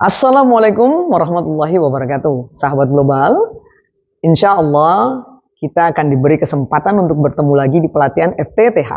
Assalamualaikum warahmatullahi wabarakatuh. Sahabat global, insya Allah kita akan diberi kesempatan untuk bertemu lagi di pelatihan FTTH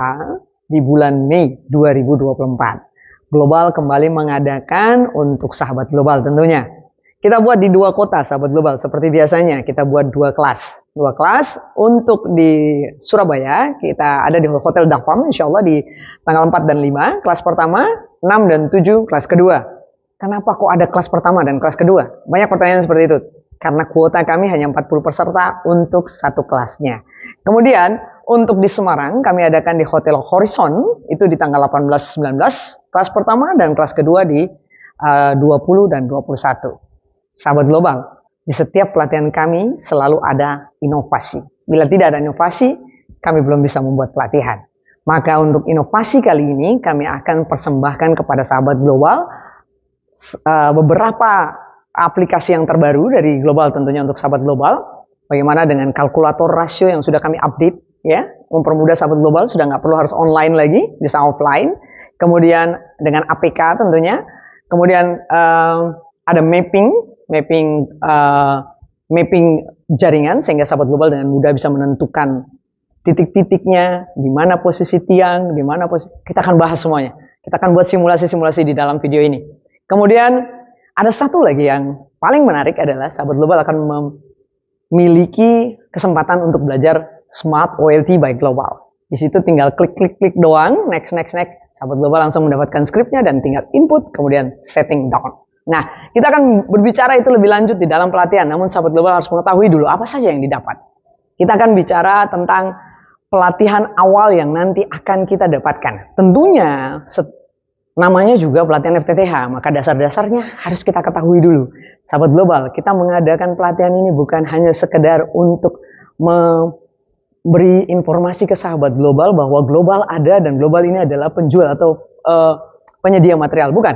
di bulan Mei 2024. Global kembali mengadakan untuk sahabat global tentunya. Kita buat di dua kota sahabat global seperti biasanya. Kita buat dua kelas. Dua kelas untuk di Surabaya. Kita ada di Hotel Dakpam insya Allah di tanggal 4 dan 5. Kelas pertama 6 dan 7 kelas kedua. Kenapa kok ada kelas pertama dan kelas kedua? Banyak pertanyaan seperti itu. Karena kuota kami hanya 40 peserta untuk satu kelasnya. Kemudian untuk di Semarang kami adakan di Hotel Horizon itu di tanggal 18-19 kelas pertama dan kelas kedua di 20 dan 21. Sahabat global, di setiap pelatihan kami selalu ada inovasi. Bila tidak ada inovasi, kami belum bisa membuat pelatihan. Maka untuk inovasi kali ini kami akan persembahkan kepada sahabat global beberapa aplikasi yang terbaru dari global tentunya untuk sahabat global. Bagaimana dengan kalkulator rasio yang sudah kami update ya, mempermudah sahabat global sudah nggak perlu harus online lagi, bisa offline. Kemudian dengan APK tentunya. Kemudian ada mapping jaringan sehingga sahabat global dengan mudah bisa menentukan titik-titiknya, di mana posisi tiang, di mana posisi. Kita akan bahas semuanya. Kita akan buat simulasi-simulasi di dalam video ini. Kemudian ada satu lagi yang paling menarik adalah sahabat global akan memiliki kesempatan untuk belajar Smart OLT by Global. Di situ tinggal klik doang, next. Sahabat global langsung mendapatkan skripnya dan tinggal input, kemudian setting down. Nah, kita akan berbicara itu lebih lanjut di dalam pelatihan. Namun sahabat global harus mengetahui dulu apa saja yang didapat. Kita akan bicara tentang pelatihan awal yang nanti akan kita dapatkan. Tentunya namanya juga pelatihan FTTH, maka dasar-dasarnya harus kita ketahui dulu. Sahabat global, kita mengadakan pelatihan ini bukan hanya sekedar untuk memberi informasi ke sahabat global bahwa global ada dan global ini adalah penjual atau penyedia material, bukan.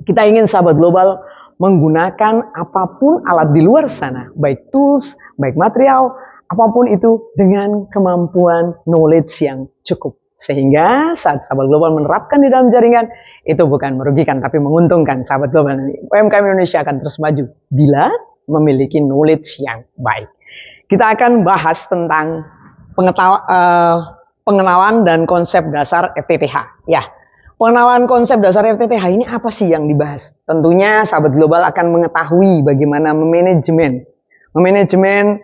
Kita ingin sahabat global menggunakan apapun alat di luar sana, baik tools, baik material, apapun itu dengan kemampuan knowledge yang cukup. Sehingga saat sahabat global menerapkan di dalam jaringan, itu bukan merugikan tapi menguntungkan sahabat global. UMKM Indonesia akan terus maju bila memiliki knowledge yang baik. Kita akan bahas tentang pengenalan dan konsep dasar FTTH. Ya, pengenalan konsep dasar FTTH ini apa sih yang dibahas? Tentunya sahabat global akan mengetahui bagaimana memanajemen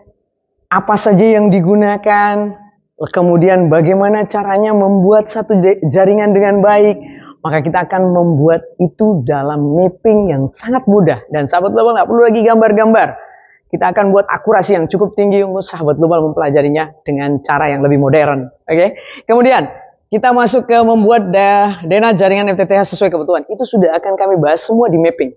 apa saja yang digunakan, kemudian bagaimana caranya membuat satu jaringan dengan baik. Maka kita akan membuat itu dalam mapping yang sangat mudah. Dan sahabat global nggak perlu lagi gambar-gambar. Kita akan buat akurasi yang cukup tinggi untuk sahabat global mempelajarinya dengan cara yang lebih modern. Oke? Kemudian kita masuk ke membuat dana jaringan FTTH sesuai kebutuhan. Itu sudah akan kami bahas semua di mapping.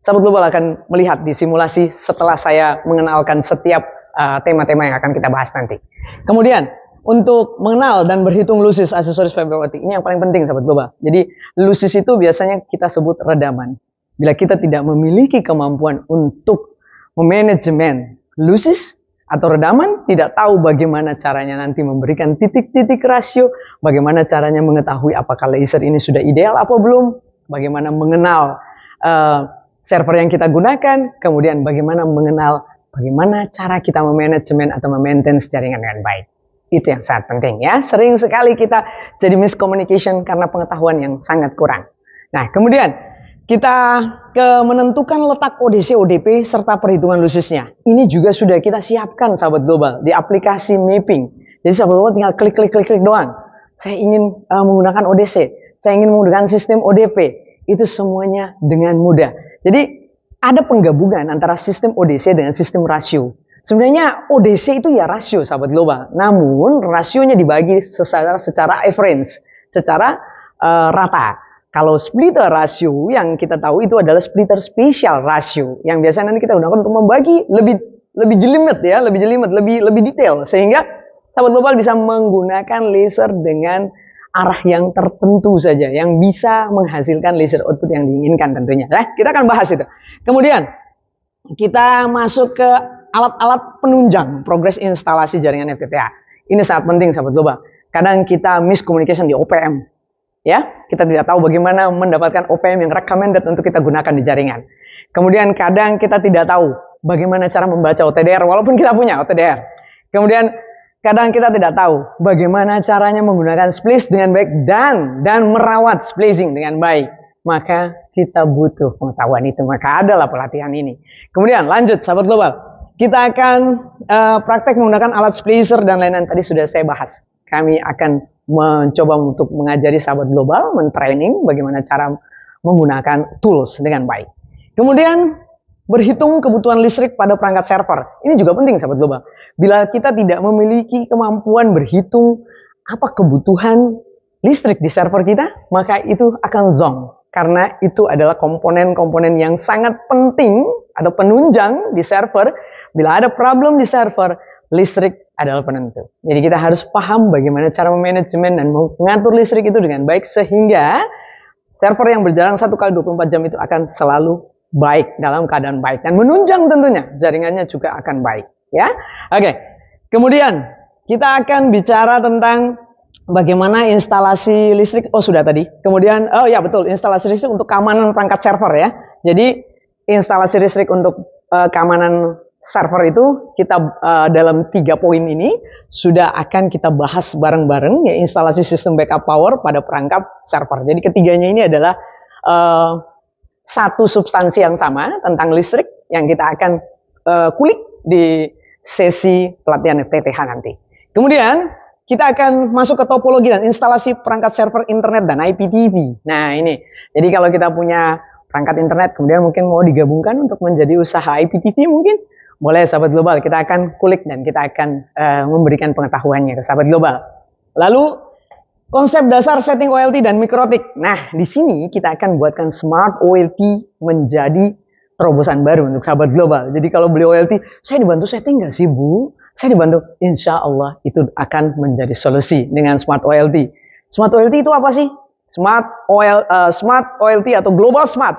Sahabat global akan melihat di simulasi setelah saya mengenalkan setiap tema-tema yang akan kita bahas nanti. Kemudian untuk mengenal dan berhitung lusis aksesoris fiber optik ini yang paling penting sahabat global. Jadi lusis itu biasanya kita sebut redaman. Bila kita tidak memiliki kemampuan untuk memanajemen lusis atau redaman, tidak tahu bagaimana caranya nanti memberikan titik-titik rasio, bagaimana caranya mengetahui apakah laser ini sudah ideal apa belum, bagaimana mengenal server yang kita gunakan, kemudian bagaimana mengenal bagaimana cara kita memanajemen atau memaintain jaringan dengan baik. Itu yang sangat penting ya. Sering sekali kita jadi miscommunication karena pengetahuan yang sangat kurang. Nah, kemudian kita menentukan letak ODC, ODP, serta perhitungan lusisnya. Ini juga sudah kita siapkan sahabat global di aplikasi mapping. Jadi sahabat global tinggal klik doang. Saya ingin menggunakan ODC, saya ingin menggunakan sistem ODP. Itu semuanya dengan mudah. Jadi ada penggabungan antara sistem ODC dengan sistem rasio. Sebenarnya ODC itu ya rasio sahabat global. Namun rasionya dibagi secara average, secara rata. Kalau splitter rasio yang kita tahu itu adalah splitter spesial rasio. Yang biasanya nanti kita gunakan untuk membagi lebih jelimet ya, lebih detail. Sehingga sahabat global bisa menggunakan laser dengan arah yang tertentu saja. Yang bisa menghasilkan laser output yang diinginkan tentunya. Nah, kita akan bahas itu. Kemudian kita masuk ke alat-alat penunjang progres instalasi jaringan FTTH. Ini sangat penting sahabat global. Kadang kita miscommunication di OPM. Ya, kita tidak tahu bagaimana mendapatkan OPM yang recommended untuk kita gunakan di jaringan. Kemudian kadang kita tidak tahu bagaimana cara membaca OTDR walaupun kita punya OTDR. Kemudian kadang kita tidak tahu bagaimana caranya menggunakan splice dengan baik dan merawat splicing dengan baik. Maka kita butuh pengetahuan itu, maka adalah pelatihan ini. Kemudian lanjut sahabat global. Kita akan praktek menggunakan alat splicer dan lain-lain tadi sudah saya bahas. Kami akan mencoba untuk mengajari sahabat global, mentraining bagaimana cara menggunakan tools dengan baik. Kemudian berhitung kebutuhan listrik pada perangkat server. Ini juga penting sahabat global. Bila kita tidak memiliki kemampuan berhitung apa kebutuhan listrik di server kita, maka itu akan zonk. Karena itu adalah komponen-komponen yang sangat penting atau penunjang di server. Bila ada problem di server, listrik adalah penentu. Jadi kita harus paham bagaimana cara memanajemen dan mengatur listrik itu dengan baik sehingga server yang berjalan 1 kali 24 jam itu akan selalu baik, dalam keadaan baik dan menunjang tentunya jaringannya juga akan baik, ya. Oke. Kemudian kita akan bicara tentang bagaimana instalasi listrik. Oh, sudah tadi. Kemudian betul, instalasi listrik untuk keamanan perangkat server ya. Jadi instalasi listrik untuk keamanan server itu kita dalam 3 poin ini sudah akan kita bahas bareng-bareng, ya, instalasi sistem backup power pada perangkat server. Jadi ketiganya ini adalah satu substansi yang sama tentang listrik yang kita akan kulik di sesi pelatihan FTTH nanti. Kemudian kita akan masuk ke topologi dan instalasi perangkat server internet dan IPTV. Nah ini, jadi kalau kita punya perangkat internet kemudian mungkin mau digabungkan untuk menjadi usaha IPTV mungkin, boleh sahabat global, kita akan kulik dan kita akan memberikan pengetahuannya ke sahabat global. Lalu konsep dasar setting OLT dan mikrotik. Nah, di sini kita akan buatkan smart OLT menjadi terobosan baru untuk sahabat global. Jadi kalau beli OLT, saya dibantu setting nggak sih Bu? Saya dibantu. Insya Allah itu akan menjadi solusi dengan smart OLT. Smart OLT itu apa sih? Smart OLT atau global smart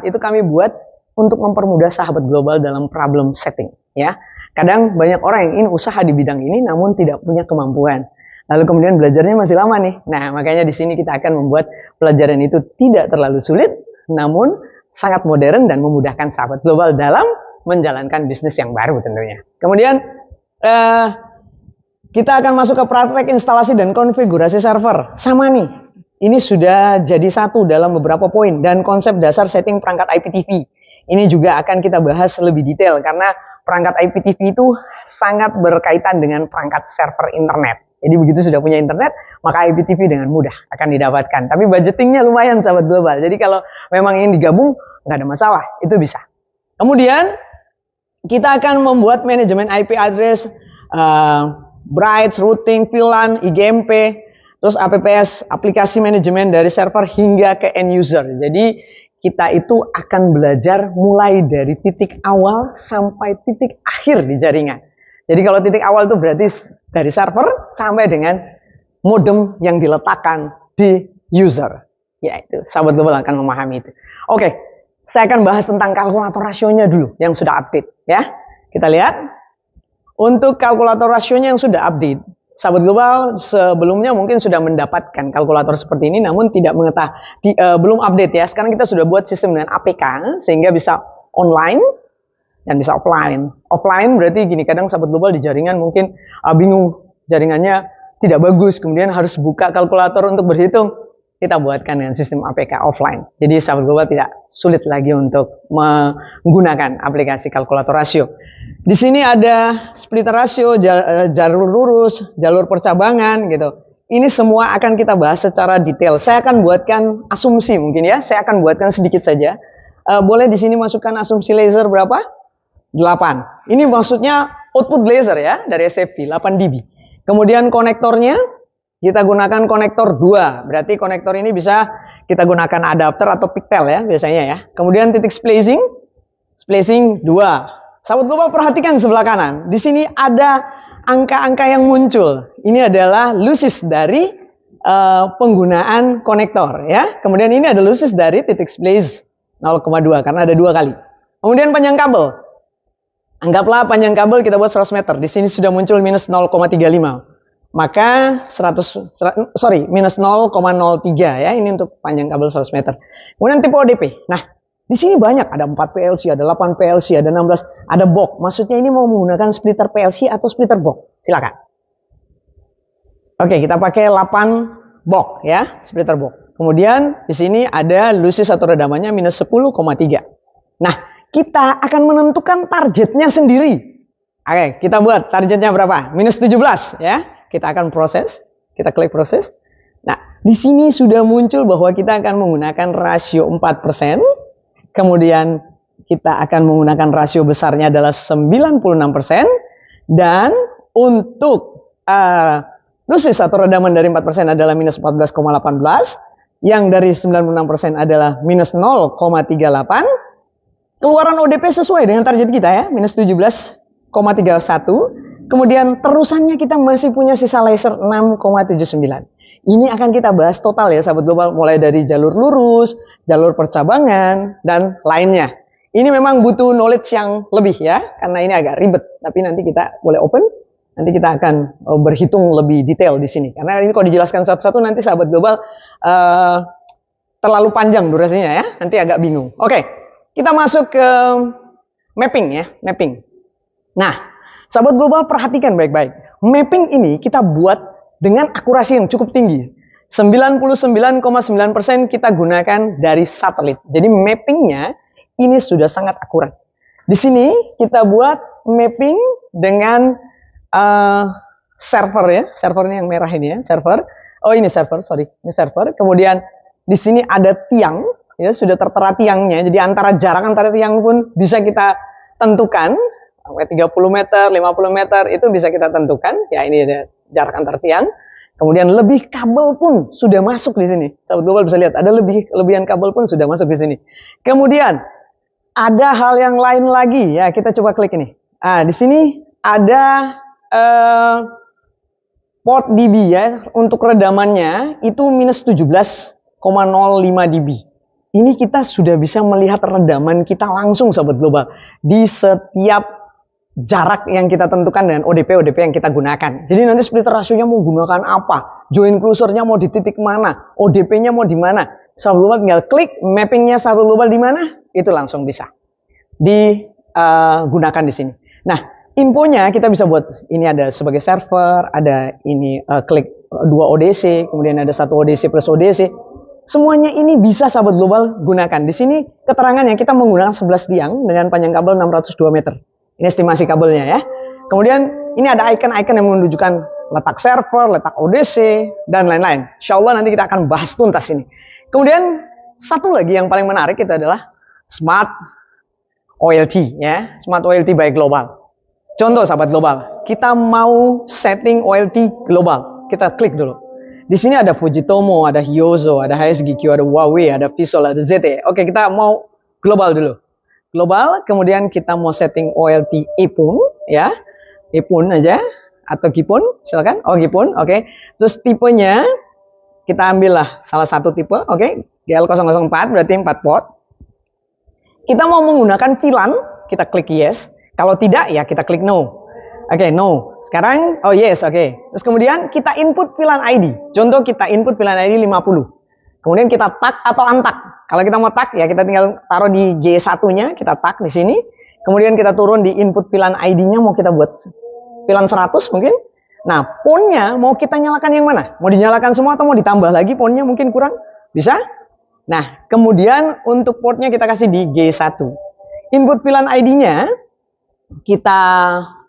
itu kami buat untuk mempermudah sahabat global dalam problem setting, ya. Kadang banyak orang yang ingin usaha di bidang ini namun tidak punya kemampuan. Lalu kemudian belajarnya masih lama nih. Nah, makanya di sini kita akan membuat pelajaran itu tidak terlalu sulit namun sangat modern dan memudahkan sahabat global dalam menjalankan bisnis yang baru tentunya. Kemudian kita akan masuk ke praktek instalasi dan konfigurasi server. Sama nih. Ini sudah jadi satu dalam beberapa poin dan konsep dasar setting perangkat IPTV. Ini juga akan kita bahas lebih detail karena perangkat IPTV itu sangat berkaitan dengan perangkat server internet. Jadi begitu sudah punya internet, maka IPTV dengan mudah akan didapatkan. Tapi budgetingnya lumayan sahabat global. Jadi kalau memang ingin digabung, nggak ada masalah, itu bisa. Kemudian kita akan membuat manajemen IP address, bridge, routing, VLAN, IGMP, terus APPS, aplikasi manajemen dari server hingga ke end user. Jadi kita itu akan belajar mulai dari titik awal sampai titik akhir di jaringan. Jadi kalau titik awal itu berarti dari server sampai dengan modem yang diletakkan di user. Ya itu, sahabat global akan memahami itu. Oke, saya akan bahas tentang kalkulator rasionya dulu yang sudah update. Ya, kita lihat. Untuk kalkulator rasionya yang sudah update, sahabat global sebelumnya mungkin sudah mendapatkan kalkulator seperti ini, namun tidak belum update ya. Sekarang kita sudah buat sistem dengan APK sehingga bisa online dan bisa offline. Offline berarti gini, kadang sahabat global di jaringan mungkin bingung, jaringannya tidak bagus, kemudian harus buka kalkulator untuk berhitung. Kita buatkan dengan sistem APK offline. Jadi sahabat global tidak sulit lagi untuk menggunakan aplikasi kalkulator rasio. Di sini ada splitter rasio, jalur lurus, jalur percabangan gitu. Ini semua akan kita bahas secara detail. Saya akan buatkan asumsi mungkin ya. Saya akan buatkan sedikit saja. Boleh di sini masukkan asumsi laser berapa? 8. Ini maksudnya output laser ya dari SFP 8 dB. Kemudian konektornya kita gunakan konektor 2. Berarti konektor ini bisa kita gunakan adapter atau pigtail ya biasanya ya. Kemudian titik splicing 2. Sahabat global perhatikan sebelah kanan. Di sini ada angka-angka yang muncul. Ini adalah losses dari penggunaan konektor ya. Kemudian ini ada losses dari titik splice 0,2 karena ada 2 kali. Kemudian panjang kabel. Anggaplah panjang kabel kita buat 100 meter. Di sini sudah muncul minus 0,35. maka minus 0,03 ya, ini untuk panjang kabel 100 meter. Kemudian tipe ODP. Nah, di sini banyak, ada 4 PLC, ada 8 PLC, ada 16, ada box. Maksudnya ini mau menggunakan splitter PLC atau splitter box? Silakan. Oke, kita pakai 8 box ya, splitter box. Kemudian di sini ada lusis atau redamannya minus 10,3. Nah, kita akan menentukan targetnya sendiri. Oke, kita buat targetnya berapa? Minus 17 ya. Kita akan proses, kita klik proses. Nah, di sini sudah muncul bahwa kita akan menggunakan rasio 4%. Kemudian kita akan menggunakan rasio besarnya adalah 96%. Dan untuk lusis atau redaman dari 4% adalah minus 14,18. Yang dari 96% adalah minus 0,38. Keluaran ODP sesuai dengan target kita ya, minus 17,31. Kemudian terusannya kita masih punya sisa laser 6,79. Ini akan kita bahas total ya sahabat global, mulai dari jalur lurus, jalur percabangan, dan lainnya. Ini memang butuh knowledge yang lebih ya, karena ini agak ribet. Tapi nanti kita boleh open, nanti kita akan berhitung lebih detail di sini. Karena ini kalau dijelaskan satu-satu nanti sahabat global terlalu panjang durasinya ya, nanti agak bingung. Oke, kita masuk ke mapping ya, mapping. Nah, sahabat global perhatikan baik-baik. Mapping ini kita buat dengan akurasi yang cukup tinggi. 99,9% kita gunakan dari satelit. Jadi mappingnya ini sudah sangat akurat. Di sini kita buat mapping dengan server ya. Servernya yang merah ini ya, server. Oh ini server, sorry. Ini server. Kemudian di sini ada tiang. Ya, sudah tertera tiangnya. Jadi jarak antara tiang pun bisa kita tentukan. Sampai 30 meter, 50 meter itu bisa kita tentukan. Ya ini ada jarak antar tiang. Kemudian lebih kabel pun sudah masuk di sini. Sahabat global bisa lihat ada lebihan kabel pun sudah masuk di sini. Kemudian ada hal yang lain lagi ya, kita coba klik ini. Di sini ada port dB ya, untuk redamannya itu minus 17,05 dB. Ini kita sudah bisa melihat redaman kita langsung sahabat global di setiap jarak yang kita tentukan dengan ODP yang kita gunakan. Jadi nanti splitter rasionya mau gunakan apa, join closernya mau di titik mana, ODP-nya mau di mana. Sahabat global tinggal klik mappingnya sahabat global di mana, itu langsung bisa digunakan di sini. Nah, infonya kita bisa buat ini ada sebagai server, ada ini klik 2 ODC, kemudian ada 1 ODC plus ODC. Semuanya ini bisa sahabat global gunakan. Di sini keterangannya kita menggunakan 11 tiang dengan panjang kabel 602 meter. Ini estimasi kabelnya ya. Kemudian ini ada icon-icon yang menunjukkan letak server, letak ODC, dan lain-lain. Insya Allah nanti kita akan bahas tuntas ini. Kemudian satu lagi yang paling menarik itu adalah Smart OLT ya. Smart OLT by Global. Contoh sahabat global, kita mau setting OLT global. Kita klik dulu. Di sini ada Fujitomo, ada Hyozo, ada HSGQ, ada Huawei, ada Visual, ada ZTE. Oke, kita mau global dulu. Global, kemudian kita mau setting OLT Ipun, ya. Ipun aja, atau Gipun, silakan. Oh, Gipun, oke. Terus tipenya, kita ambillah salah satu tipe, oke. GL004, berarti 4 port. Kita mau menggunakan VLAN, kita klik yes. Kalau tidak, ya kita klik no. Oke, no. Sekarang, oh yes, oke. Terus kemudian kita input VLAN ID. Contoh kita input VLAN ID 50. Kemudian kita tag atau untak. Kalau kita mau tag ya kita tinggal taruh di G1-nya, kita tag di sini. Kemudian kita turun di input VLAN ID-nya mau kita buat VLAN 100 mungkin. Nah, ponnya mau kita nyalakan yang mana? Mau dinyalakan semua atau mau ditambah lagi ponnya mungkin kurang? Bisa? Nah, kemudian untuk portnya kita kasih di G1. Input VLAN ID-nya kita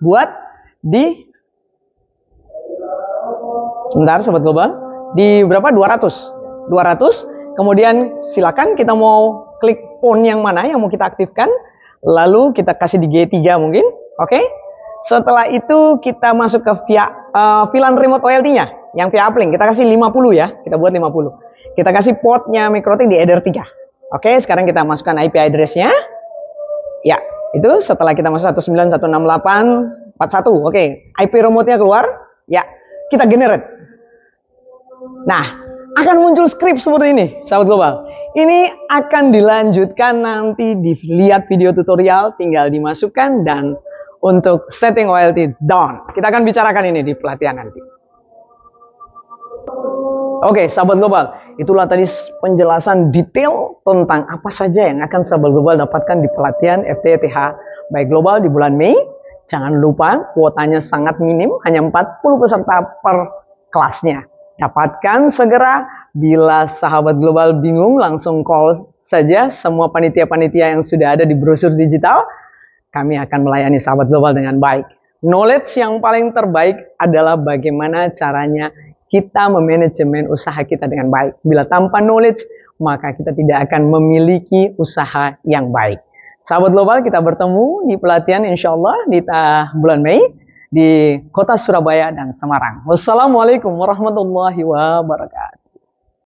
buat di sebentar sobat global, di berapa? 200. Kemudian silakan kita mau klik pon yang mana yang mau kita aktifkan, lalu kita kasih di G3 mungkin. Oke. Setelah itu kita masuk ke VLAN remote OLT-nya yang via uplink, kita kasih 50 ya. Kita buat 50. Kita kasih portnya Mikrotik di Eder 3. Oke, sekarang kita masukkan IP address-nya. Ya, itu setelah kita masuk 1916841. Oke, IP remote-nya keluar. Ya, kita generate. Nah, akan muncul script seperti ini, sahabat global. Ini akan dilanjutkan nanti dilihat video tutorial, tinggal dimasukkan dan untuk setting OLT done. Kita akan bicarakan ini di pelatihan nanti. Oke, sahabat global, itulah tadi penjelasan detail tentang apa saja yang akan sahabat global dapatkan di pelatihan FTTH Baik Global di bulan Mei. Jangan lupa kuotanya sangat minim, hanya 40 peserta per kelasnya. Dapatkan segera. Bila sahabat global bingung, langsung call saja semua panitia-panitia yang sudah ada di brosur digital. Kami akan melayani sahabat global dengan baik. Knowledge yang paling terbaik adalah bagaimana caranya kita memanajemen usaha kita dengan baik. Bila tanpa knowledge, maka kita tidak akan memiliki usaha yang baik. Sahabat global, kita bertemu di pelatihan insya Allah di bulan Mei di kota Surabaya dan Semarang. Wassalamualaikum warahmatullahi wabarakatuh.